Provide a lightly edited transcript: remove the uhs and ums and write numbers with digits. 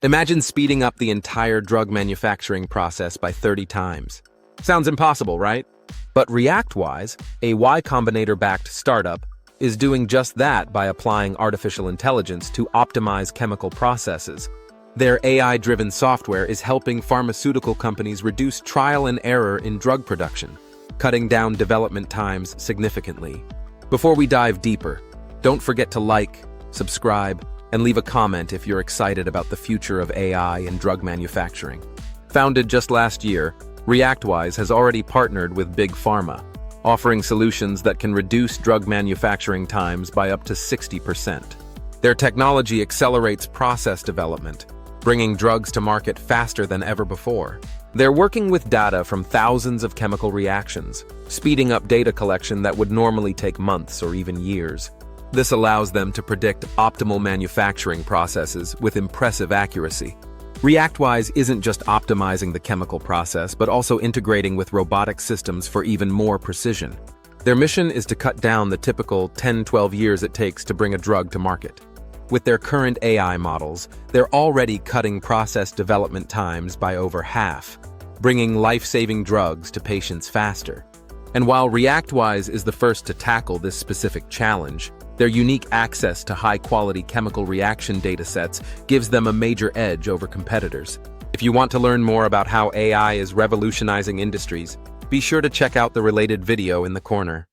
Imagine speeding up the entire drug manufacturing process by 30 times. Sounds impossible, right? But ReactWise, a Y Combinator-backed startup, is doing just that by applying artificial intelligence to optimize chemical processes. Their AI-driven software is helping pharmaceutical companies reduce trial and error in drug production, cutting down development times significantly. Before we dive deeper, don't forget to like, subscribe, and leave a comment if you're excited about the future of AI in drug manufacturing. Founded just last year, ReactWise has already partnered with Big Pharma, offering solutions that can reduce drug manufacturing times by up to 60%. Their technology accelerates process development, bringing drugs to market faster than ever before. They're working with data from thousands of chemical reactions, speeding up data collection that would normally take months or even years. This allows them to predict optimal manufacturing processes with impressive accuracy. ReactWise isn't just optimizing the chemical process, but also integrating with robotic systems for even more precision. Their mission is to cut down the typical 10-12 years it takes to bring a drug to market. With their current AI models, they're already cutting process development times by over half, bringing life-saving drugs to patients faster. And while ReactWise is the first to tackle this specific challenge, their unique access to high-quality chemical reaction datasets gives them a major edge over competitors. If you want to learn more about how AI is revolutionizing industries, be sure to check out the related video in the corner.